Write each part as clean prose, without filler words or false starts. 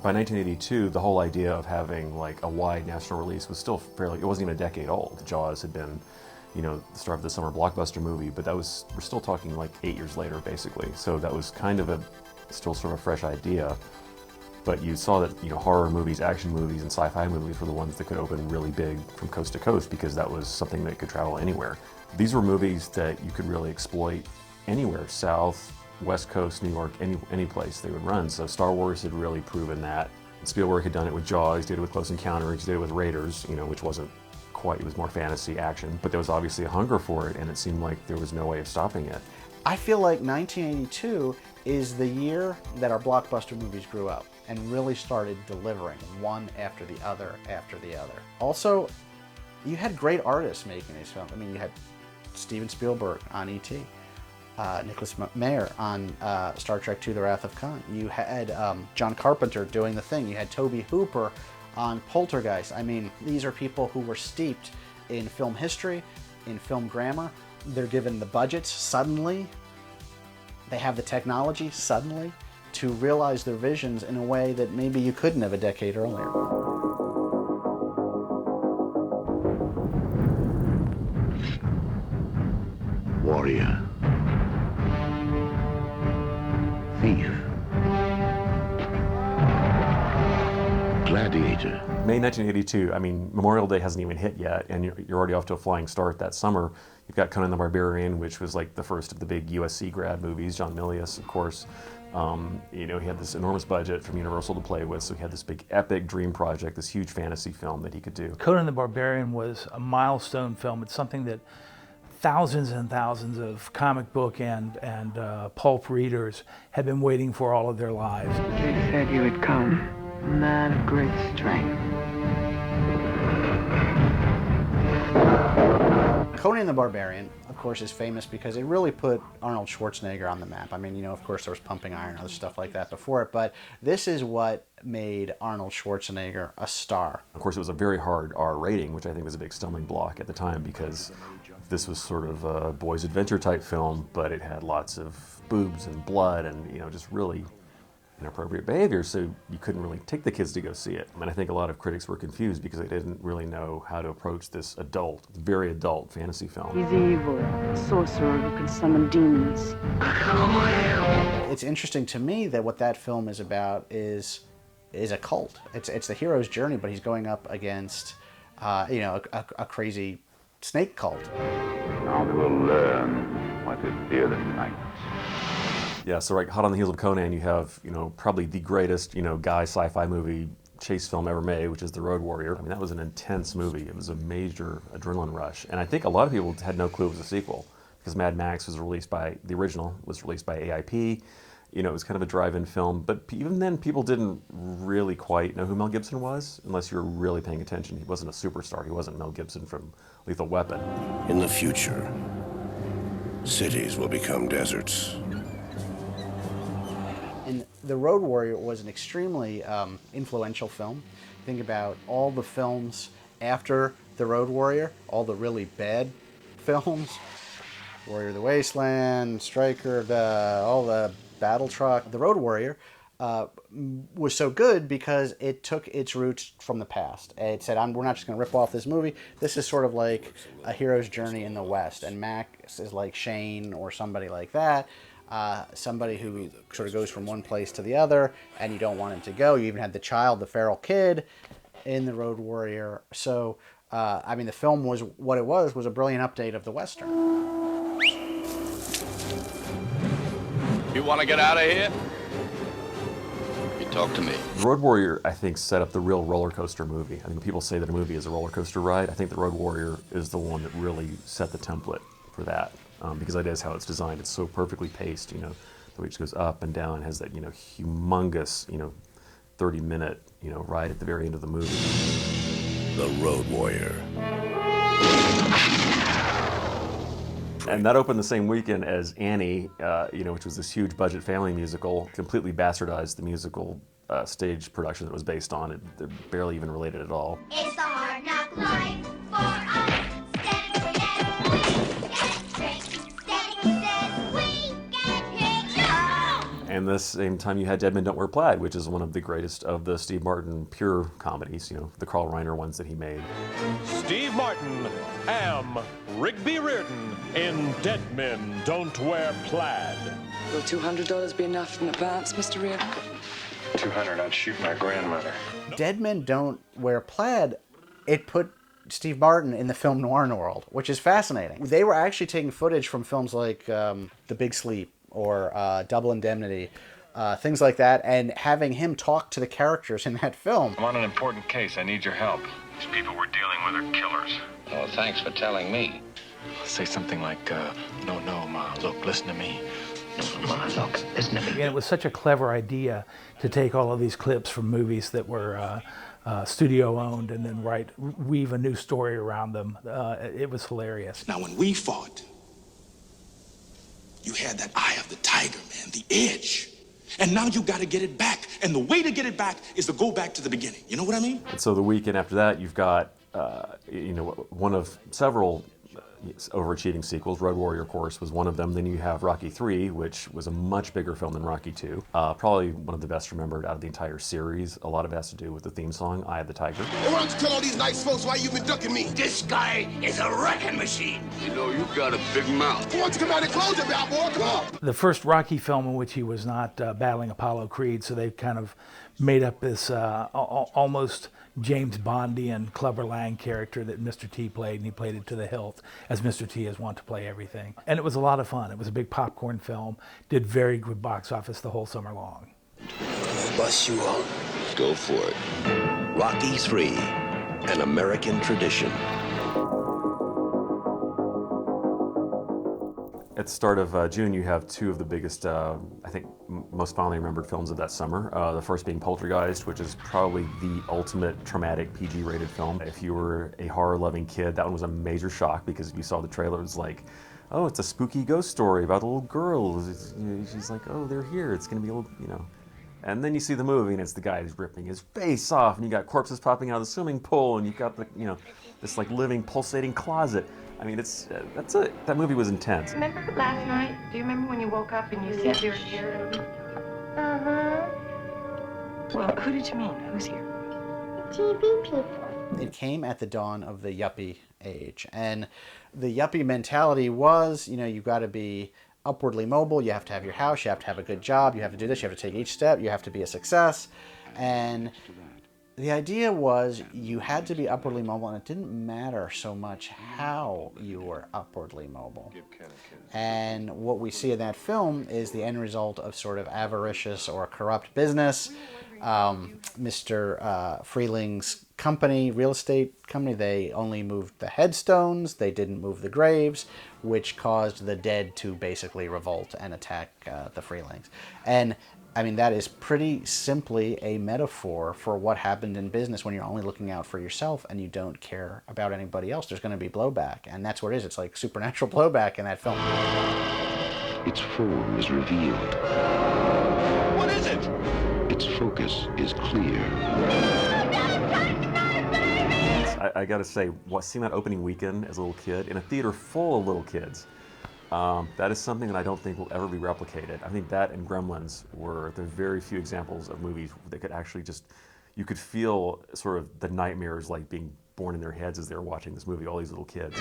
By 1982, the whole idea of having like a wide national release was still fairly, it wasn't even a decade old. Jaws had been, the star of the summer blockbuster movie, but we're still talking like 8 years later, basically. So that was kind of still sort of a fresh idea. But you saw that, horror movies, action movies, and sci-fi movies were the ones that could open really big from coast to coast because that was something that could travel anywhere. These were movies that you could really exploit anywhere, South, West Coast, New York, any place they would run. So Star Wars had really proven that. Spielberg had done it with Jaws, did it with Close Encounters, did it with Raiders, which wasn't quite, it was more fantasy action, but there was obviously a hunger for it, and it seemed like there was no way of stopping it. I feel like 1982 is the year that our blockbuster movies grew up and really started delivering one after the other after the other. Also, you had great artists making these films. I mean, you had Steven Spielberg on E.T., Nicholas Meyer on Star Trek II: The Wrath of Khan. You had John Carpenter doing The Thing. You had Tobe Hooper on Poltergeist. I mean, these are people who were steeped in film history, in film grammar. They're given the budgets suddenly. They have the technology suddenly to realize their visions in a way that maybe you couldn't have a decade earlier. Warrior. Thief. Gladiator. May 1982, I mean, Memorial Day hasn't even hit yet, and you're already off to a flying start that summer. You've got Conan the Barbarian, which was like the first of the big USC grad movies. John Milius, of course. He had this enormous budget from Universal to play with, so he had this big epic dream project, this huge fantasy film that he could do. Conan the Barbarian was a milestone film. It's something that thousands and thousands of comic book and pulp readers had been waiting for all of their lives. They said you would come, a man of great strength. Conan the Barbarian, of course, is famous because it really put Arnold Schwarzenegger on the map. I mean, of course, there was Pumping Iron and other stuff like that before it, but this is what made Arnold Schwarzenegger a star. Of course, it was a very hard R rating, which I think was a big stumbling block at the time because this was sort of a boys' adventure type film, but it had lots of boobs and blood and, just really inappropriate behavior, so you couldn't really take the kids to go see it. And I think a lot of critics were confused because they didn't really know how to approach this very adult fantasy film. He's evil, a sorcerer who can summon demons. It's interesting to me that what that film is about is a cult. It's the hero's journey, but he's going up against, a crazy snake cult. Now they will learn what is fear the night. Yeah, so right, hot on the heels of Conan, you have, probably the greatest, guy sci-fi movie chase film ever made, which is The Road Warrior. I mean, that was an intense movie. It was a major adrenaline rush. And I think a lot of people had no clue it was a sequel because Mad Max the original was released by AIP. It was kind of a drive-in film, but even then people didn't really quite know who Mel Gibson was unless you were really paying attention. He wasn't a superstar. He wasn't Mel Gibson from Lethal Weapon. In the future, cities will become deserts. And The Road Warrior was an extremely influential film. Think about all the films after The Road Warrior, all the really bad films, Warrior of the Wasteland, Striker, all the Battle Truck. The Road Warrior was so good because it took its roots from the past. It said, we're not just going to rip off this movie. This is sort of like a hero's journey in the West, and Max is like Shane or somebody like that. Somebody who sort of goes from one place to the other, and you don't want him to go. You even had the child, the feral kid, in The Road Warrior. So, the film was what it was a brilliant update of the Western. You want to get out of here? You talk to me. The Road Warrior, I think, set up the real roller coaster movie. I think when people say that a movie is a roller coaster ride, I think The Road Warrior is the one that really set the template for that. Because that is how it's designed. It's so perfectly paced, the way it just goes up and down, has that, humongous, 30-minute, ride at the very end of the movie. The Road Warrior. And that opened the same weekend as Annie, which was this huge budget family musical, completely bastardized the musical stage production that it was based on. They're barely even related at all. It's the hard knock life for us. And this same time you had Dead Men Don't Wear Plaid, which is one of the greatest of the Steve Martin pure comedies, you know, the Carl Reiner ones that he made. Steve Martin, Am, Rigby Reardon in Dead Men Don't Wear Plaid. Will $200 be enough in advance, Mr. Reardon? $200, I'd shoot my grandmother. Dead Men Don't Wear Plaid, it put Steve Martin in the film noir world, which is fascinating. They were actually taking footage from films like The Big Sleep or Double Indemnity, things like that, and having him talk to the characters in that film. I'm on an important case. I need your help. These people we're dealing with are killers. Oh, thanks for telling me. Say something like, no, Ma, look, listen to me. No, Ma, look, listen to me. And it was such a clever idea to take all of these clips from movies that were studio owned and then weave a new story around them. It was hilarious. Now, when we fought, you had that eye of the tiger, man, the edge. And now you got to get it back. And the way to get it back is to go back to the beginning. You know what I mean? And so the weekend after that, you've got, one of several overachieving sequels. Road Warrior, of course, was one of them. Then you have Rocky III, which was a much bigger film than Rocky II. Probably one of the best remembered out of the entire series. A lot of it has to do with the theme song, Eye of the Tiger. Hey, why don't you tell all these nice folks why you've been ducking me? This guy is a wrecking machine. You know, you got a big mouth. Why don't you come out and close your mouth, boy? Come on. The first Rocky film in which he was not battling Apollo Creed, so they kind of made up this almost James Bondian Clubber Lang character that Mr. T played, and he played it to the hilt, as Mr. T is wont to play everything. And it was a lot of fun. It was a big popcorn film, did very good box office the whole summer long. Bust you on. Go for it. Rocky III, an American tradition. At the start of June, you have two of the biggest, I think, most fondly remembered films of that summer. The first being Poltergeist, which is probably the ultimate traumatic PG-rated film. If you were a horror-loving kid, that one was a major shock because if you saw the trailer, it was like, oh, it's a spooky ghost story about a little girl. She's like, oh, they're here. It's going to be a little, And then you see the movie, and it's the guy who's ripping his face off, and you got corpses popping out of the swimming pool, and you've got the, this like living, pulsating closet. I mean, that movie was intense. Remember last night? Do you remember when you woke up and you said you were here? Well, who did you mean? Who's here? TV people. It came at the dawn of the yuppie age, and the yuppie mentality was, you've got to be upwardly mobile, you have to have your house, you have to have a good job, you have to do this, you have to take each step, you have to be a success. And the idea was you had to be upwardly mobile, and it didn't matter so much how you were upwardly mobile. And what we see in that film is the end result of sort of avaricious or corrupt business. Mr. Freeling's company, real estate company, they only moved the headstones, they didn't move the graves, which caused the dead to basically revolt and attack the Freelings. And I mean, that is pretty simply a metaphor for what happened in business when you're only looking out for yourself and you don't care about anybody else. There's going to be blowback, and that's what it is. It's like supernatural blowback in that film. Its form is revealed. What is it? Its focus is clear. I gotta say, seeing that opening weekend as a little kid in a theater full of little kids, that is something that I don't think will ever be replicated. I think that and Gremlins were the very few examples of movies that could actually you could feel sort of the nightmares like being born in their heads as they were watching this movie, all these little kids.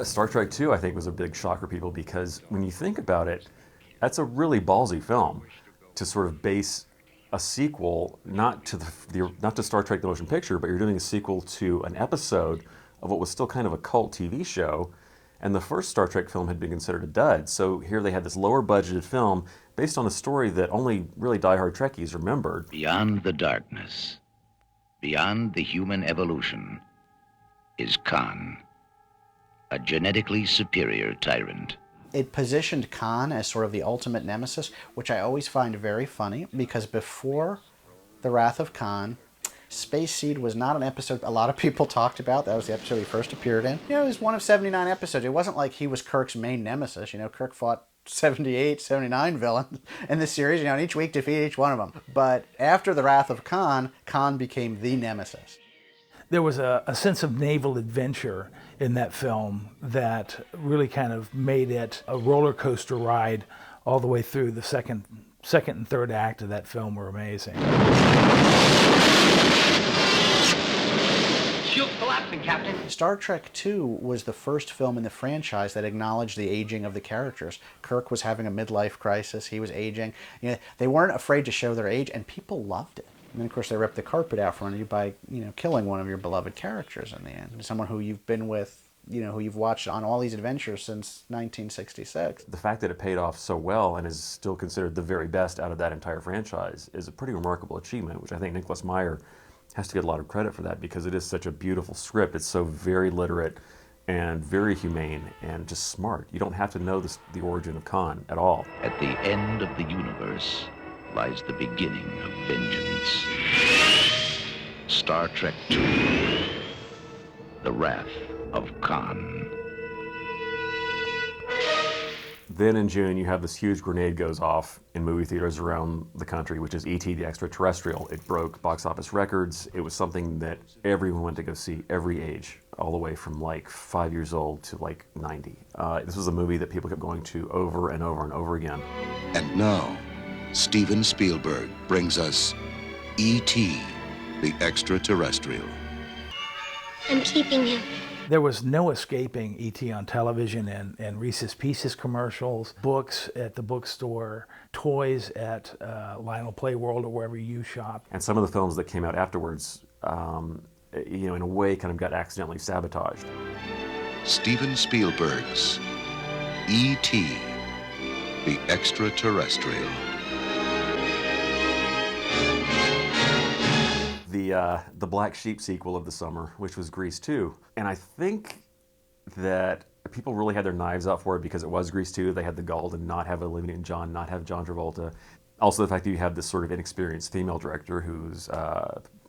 Star Trek II, I think, was a big shock for people because when you think about it, that's a really ballsy film to sort of base a sequel, not to Star Trek: The Motion Picture, but you're doing a sequel to an episode of what was still kind of a cult TV show, and the first Star Trek film had been considered a dud. So here they had this lower budgeted film based on a story that only really diehard Trekkies remembered. Beyond the darkness, beyond the human evolution, is Khan, a genetically superior tyrant. It positioned Khan as sort of the ultimate nemesis, which I always find very funny, because before The Wrath of Khan, Space Seed was not an episode a lot of people talked about. That was the episode he first appeared in. It was one of 79 episodes. It wasn't like he was Kirk's main nemesis. Kirk fought 78, 79 villains in the series, and each week defeated each one of them. But after The Wrath of Khan, Khan became the nemesis. There was a sense of naval adventure in that film that really kind of made it a roller coaster ride all the way through. The second and third act of that film were amazing. Shield collapsing, Captain. Star Trek II was the first film in the franchise that acknowledged the aging of the characters. Kirk was having a midlife crisis. He was aging. You know, they weren't afraid to show their age, and people loved it. And then, of course, they ripped the carpet out from under you by, killing one of your beloved characters in the end. Someone who you've been with, who you've watched on all these adventures since 1966. The fact that it paid off so well and is still considered the very best out of that entire franchise is a pretty remarkable achievement, which I think Nicholas Meyer has to get a lot of credit for that, because it is such a beautiful script. It's so very literate and very humane and just smart. You don't have to know the origin of Khan at all. At the end of the universe lies the beginning of vengeance. Star Trek II, The Wrath of Khan. Then in June, you have this huge grenade goes off in movie theaters around the country, which is E.T. the Extraterrestrial. It broke box office records. It was something that everyone went to go see, every age, all the way from like 5 years old to like 90. This was a movie that people kept going to over and over and over again. And now, Steven Spielberg brings us E.T. the Extraterrestrial. I'm keeping him. There was no escaping E.T. on television and Reese's Pieces commercials, books at the bookstore, toys at Lionel Play World or wherever you shop. And some of the films that came out afterwards, in a way, kind of got accidentally sabotaged. Steven Spielberg's E.T. the Extraterrestrial. The black sheep sequel of the summer, which was Grease 2. And I think that people really had their knives out for it because it was Grease 2. They had the gall to not have Olivia Newton-John, not have John Travolta. Also the fact that you have this sort of inexperienced female director who's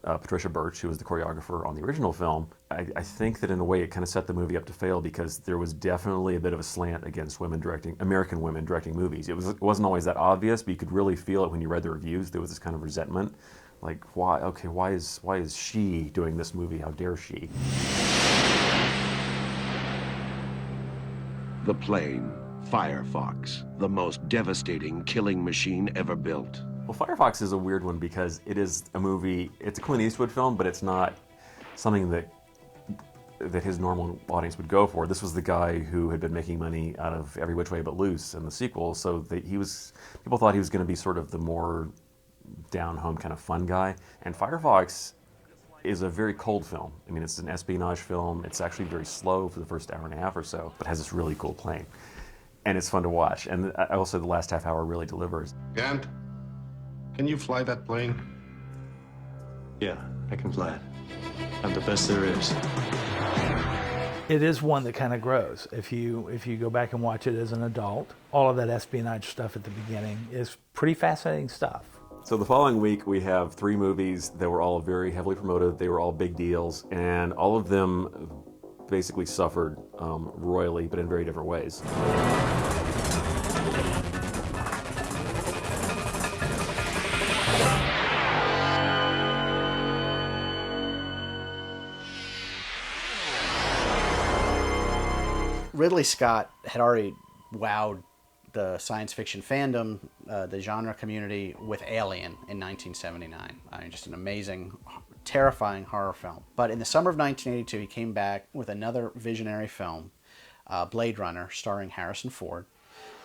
Patricia Birch, who was the choreographer on the original film. I think that in a way it kind of set the movie up to fail, because there was definitely a bit of a slant against American women directing movies. It wasn't always that obvious, but you could really feel it when you read the reviews. There was this kind of resentment. Like, why? Okay, why is she doing this movie? How dare she? The plane, Firefox, the most devastating killing machine ever built. Well, Firefox is a weird one because it is a movie, it's a Clint Eastwood film, but it's not something that his normal audience would go for. This was the guy who had been making money out of Every Which Way But Loose and the sequel, so people thought he was going to be sort of the more down-home kind of fun guy. And Firefox is a very cold film. I mean, it's an espionage film. It's actually very slow for the first hour and a half or so, but has this really cool plane. And it's fun to watch. And also the last half hour really delivers. Gant, can you fly that plane? Yeah, I can fly it. I'm the best there is. It is one that kind of grows. If you go back and watch it as an adult, all of that espionage stuff at the beginning is pretty fascinating stuff. So the following week, we have 3 movies that were all very heavily promoted. They were all big deals, and all of them basically suffered royally, but in very different ways. Ridley Scott had already wowed the science fiction fandom, the genre community, with Alien in 1979. I mean, just an amazing, terrifying horror film. But in the summer of 1982, he came back with another visionary film, Blade Runner, starring Harrison Ford.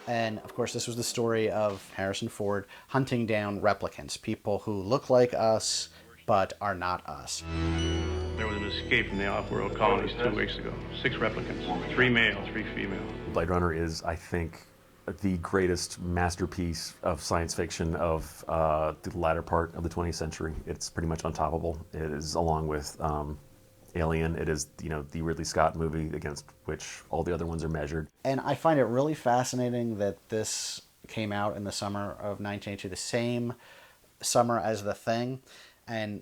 And, of course, this was the story of Harrison Ford hunting down replicants, people who look like us but are not us. There was an escape from the off-world colonies 2 weeks ago. 6 replicants, 3 male, 3 female. Blade Runner is, I think, the greatest masterpiece of science fiction of the latter part of the 20th century. It's pretty much untoppable. It is, along with Alien, it is, the Ridley Scott movie against which all the other ones are measured. And I find it really fascinating that this came out in the summer of 1982, the same summer as The Thing. And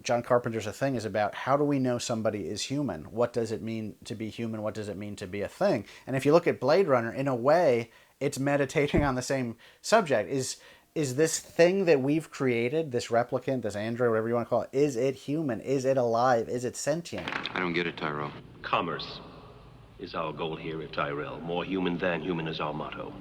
John Carpenter's The Thing is about, how do we know somebody is human? What does it mean to be human? What does it mean to be a thing? And if you look at Blade Runner, in a way, it's meditating on the same subject. Is is this thing that we've created, this replicant, this android, whatever you want to call it, is it human? Is it alive? Is it sentient? I don't get it, Tyrell. Commerce is our goal here at Tyrell. More human than human is our motto.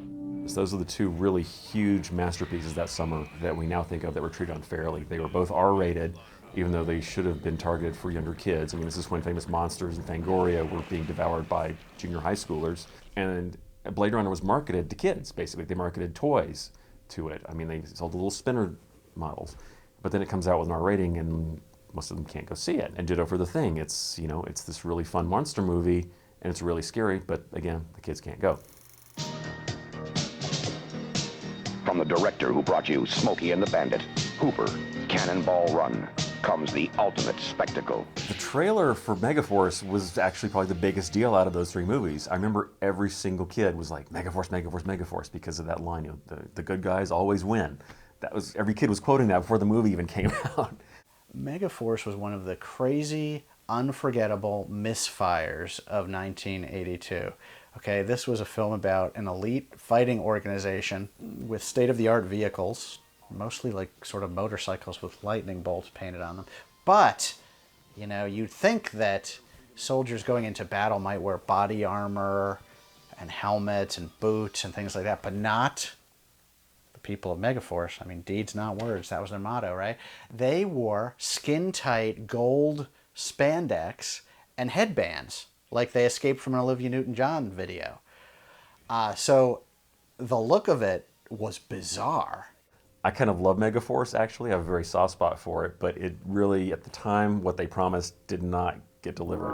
So those are the two really huge masterpieces that summer that we now think of that were treated unfairly. They were both R-rated, even though they should have been targeted for younger kids. I mean, this is when Famous Monsters and Fangoria were being devoured by junior high schoolers. And Blade Runner was marketed to kids, basically. They marketed toys to it. I mean, they sold the little spinner models. But then it comes out with an R rating, and most of them can't go see it. And ditto for The Thing. It's, you know, it's this really fun monster movie, and it's really scary, but again, the kids can't go. From the director who brought you Smokey and the Bandit, Hooper, Cannonball Run, comes the ultimate spectacle. The trailer for Megaforce was actually probably the biggest deal out of those three movies. I remember every single kid was like, Megaforce, Megaforce, Megaforce, because of that line, you know, the good guys always win. That was, every kid was quoting that before the movie even came out. Megaforce was one of the crazy, unforgettable misfires of 1982. Okay, this was a film about an elite fighting organization with state-of-the-art vehicles, mostly like sort of motorcycles with lightning bolts painted on them. But, you know, you'd think that soldiers going into battle might wear body armor and helmets and boots and things like that, but not the people of Megaforce. I mean, deeds, not words. That was their motto, right? They wore skin-tight gold spandex and headbands, like they escaped from an Olivia Newton-John video. So the look of it was bizarre. I kind of love Megaforce, actually. I have a very soft spot for it, but it really, at the time, what they promised did not get delivered.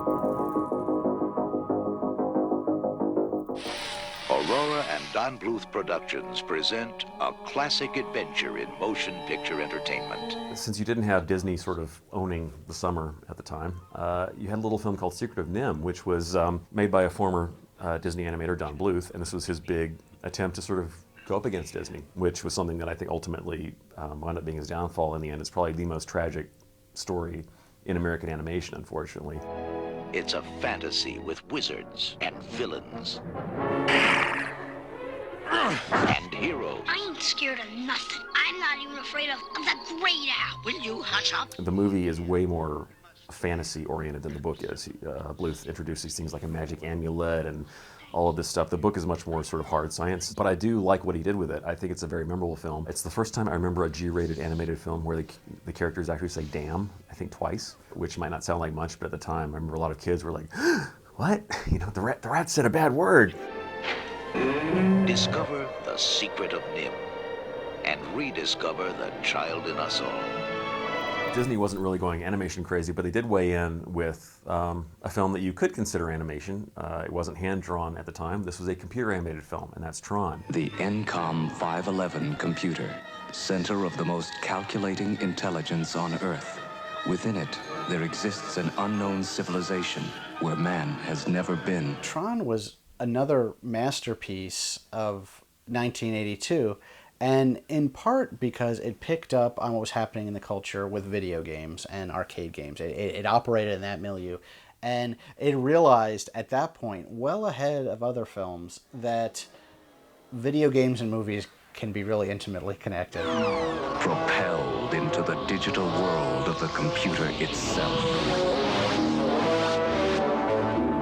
Aurora and Don Bluth Productions present a classic adventure in motion picture entertainment. Since you didn't have Disney sort of owning the summer at the time, you had a little film called Secret of NIMH, which was made by a former Disney animator, Don Bluth, and this was his big attempt to sort of go up against Disney, which was something that I think ultimately wound up being his downfall in the end. It's probably the most tragic story in American animation, unfortunately. It's a fantasy with wizards and villains and heroes. I ain't scared of nothing. I'm not even afraid of the Great Owl. Will you hush up? The movie is way more fantasy-oriented than the book is. Bluth introduces things like a magic amulet and all of this stuff. The book is much more sort of hard science, but I do like what he did with it. I think it's a very memorable film. It's the first time I remember a G-rated animated film where the characters actually say damn, I think twice, which might not sound like much, but at the time I remember a lot of kids were like, what? You know, the rat said a bad word. Discover the secret of NIMH and rediscover the child in us all. Disney wasn't really going animation crazy, but they did weigh in with a film that you could consider animation. It wasn't hand-drawn at the time. This was a computer-animated film, and that's Tron. The NCOM 511 computer, center of the most calculating intelligence on Earth. Within it, there exists an unknown civilization where man has never been. Tron was another masterpiece of 1982. And in part because it picked up on what was happening in the culture with video games and arcade games. It operated in that milieu. And it realized at that point, well ahead of other films, that video games and movies can be really intimately connected. Propelled into the digital world of the computer itself.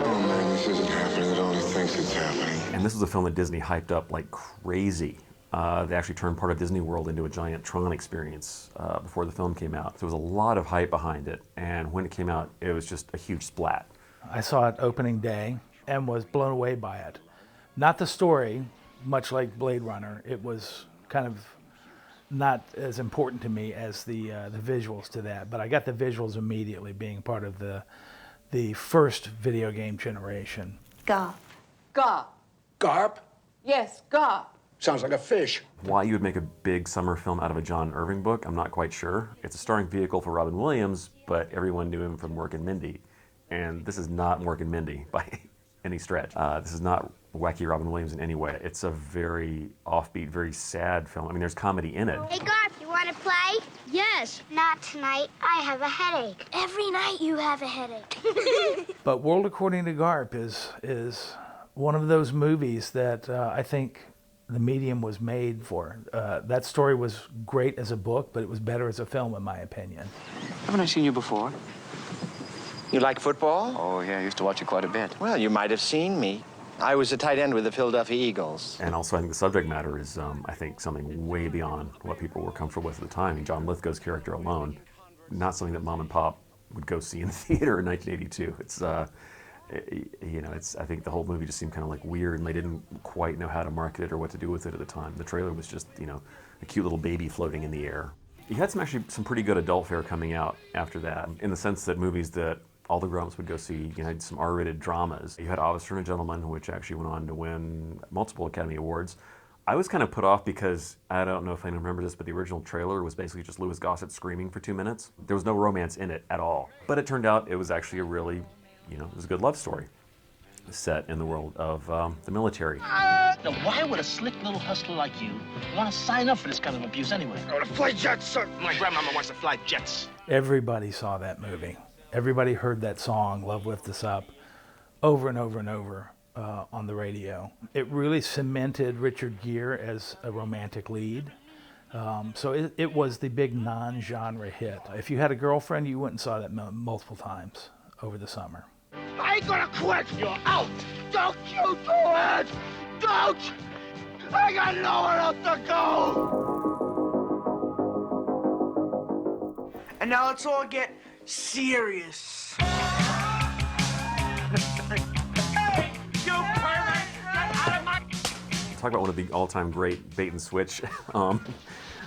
Oh man, this isn't happening. It only thinks it's happening. And this was a film that Disney hyped up like crazy. They actually turned part of Disney World into a giant Tron experience before the film came out. So there was a lot of hype behind it, and when it came out, it was just a huge splat. I saw it opening day and was blown away by it. Not the story, much like Blade Runner. It was kind of not as important to me as the visuals to that, but I got the visuals immediately, being part of the first video game generation. Garp. Garp. Garp? Yes, Garp. Sounds like a fish. Why you would make a big summer film out of a John Irving book, I'm not quite sure. It's a starring vehicle for Robin Williams, but everyone knew him from Mork and Mindy. And this is not Mork and Mindy by any stretch. This is not wacky Robin Williams in any way. It's a very offbeat, very sad film. I mean, there's comedy in it. Hey, Garp, you want to play? Yes. Not tonight. I have a headache. Every night you have a headache. But World According to Garp is one of those movies that I think the medium was made for. That story was great as a book, but it was better as a film, in my opinion. Haven't I seen you before? You like football? Oh, yeah, I used to watch it quite a bit. Well, you might have seen me. I was a tight end with the Philadelphia Eagles. And also, I think the subject matter is, I think, something way beyond what people were comfortable with at the time. I mean, John Lithgow's character alone, not something that mom and pop would go see in the theater in 1982. It's, you know, I think the whole movie just seemed kind of like weird, and they didn't quite know how to market it or what to do with it at the time. The trailer was just, you know, a cute little baby floating in the air. You had some pretty good adult fare coming out after that, in the sense that movies that all the grown-ups would go see. You had some R-rated dramas. You had Officer and a Gentleman, which actually went on to win multiple Academy Awards. I was kind of put off because, I don't know if anyone remembers this, but the original trailer was basically just Louis Gossett screaming for 2 minutes. There was no romance in it at all. But it turned out it was actually a really, you know, it was a good love story set in the world of the military. Now, why would a slick little hustler like you want to sign up for this kind of abuse anyway? I want to fly jets, sir. My grandmama wants to fly jets. Everybody saw that movie. Everybody heard that song, Love Lift Us Up, over and over and over on the radio. It really cemented Richard Gere as a romantic lead. So it was the big non-genre hit. If you had a girlfriend, you went and saw that multiple times over the summer. I ain't gonna quit. You're out. Don't you do it. Don't. I got nowhere else to go. And now let's all get serious. Hey, you pervert! Get out of my... Talk about one of the all-time great bait and switch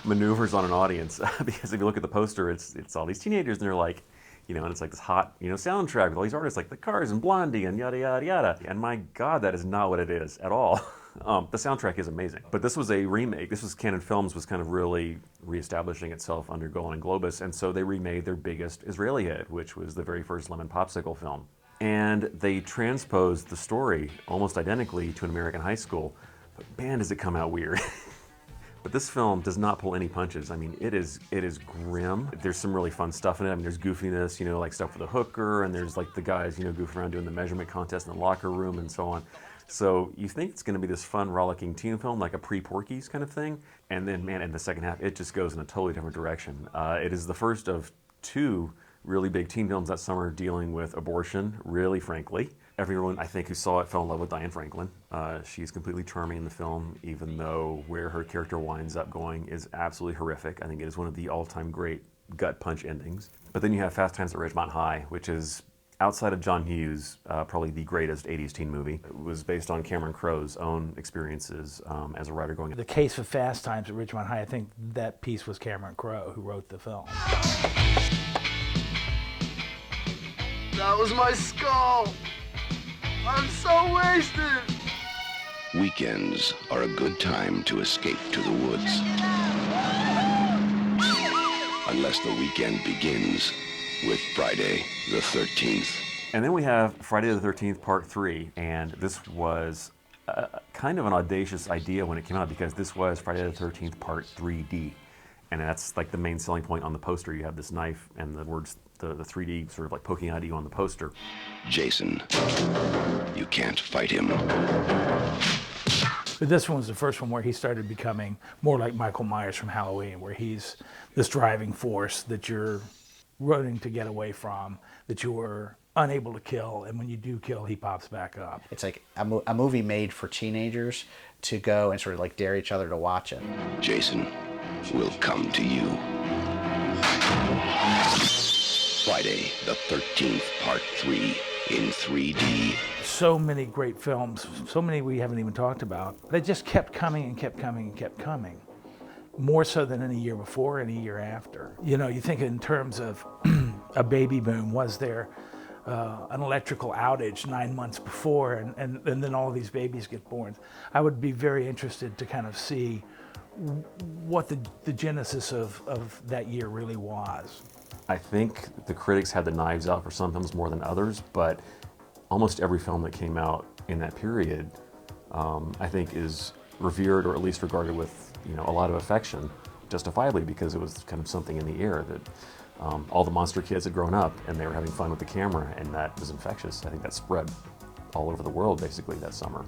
maneuvers on an audience. Because if you look at the poster, it's all these teenagers, and they're like, you know, and it's like this hot, you know, soundtrack with all these artists like The Cars and Blondie and yada yada yada. And my God, that is not what it is at all. The soundtrack is amazing. But this was a remake. This was Cannon Films was kind of really reestablishing itself under Golan and Globus, and so they remade their biggest Israeli hit, which was the very first Lemon Popsicle film. And they transposed the story almost identically to an American high school. But man, does it come out weird. But this film does not pull any punches. I mean, it is grim. There's some really fun stuff in it. I mean, there's goofiness, you know, like stuff with a hooker, and there's like the guys, you know, goofing around doing the measurement contest in the locker room and so on. So you think it's going to be this fun, rollicking teen film, like a pre-Porky's kind of thing, and then, man, in the second half, it just goes in a totally different direction. It is the first of 2 really big teen films that summer dealing with abortion, really frankly. Everyone, I think, who saw it fell in love with Diane Franklin. She's completely charming in the film, even though where her character winds up going is absolutely horrific. I think it is one of the all-time great gut punch endings. But then you have Fast Times at Ridgemont High, which is, outside of John Hughes, probably the greatest 80s teen movie. It was based on Cameron Crowe's own experiences as a writer going. The case of Fast Times at Ridgemont High, I think that piece was Cameron Crowe who wrote the film. That was my skull. I'm so wasted. Weekends are a good time to escape to the woods. Unless the weekend begins with Friday the 13th. And then we have Friday the 13th Part 3, and this was kind of an audacious idea when it came out, because this was Friday the 13th Part 3D. And that's like the main selling point on the poster. You have this knife and the words, the 3D sort of like poking out at you on the poster. Jason, you can't fight him. But this one was the first one where he started becoming more like Michael Myers from Halloween, where he's this driving force that you're running to get away from, that you were unable to kill, and when you do kill, he pops back up. It's like a movie made for teenagers to go and sort of like dare each other to watch it. Jason will come to you. Friday the 13th, Part 3 in 3D. So many great films, so many we haven't even talked about. They just kept coming and kept coming and kept coming. More so than any year before, any year after. You know, you think in terms of a baby boom, was there an electrical outage 9 months before, and then all of these babies get born? I would be very interested to kind of see what the genesis of that year really was. I think the critics had the knives out for some films more than others, but almost every film that came out in that period, I think, is revered, or at least regarded with, you know, a lot of affection, justifiably, because it was kind of something in the air that all the monster kids had grown up and they were having fun with the camera, and that was infectious. I think that spread all over the world basically that summer.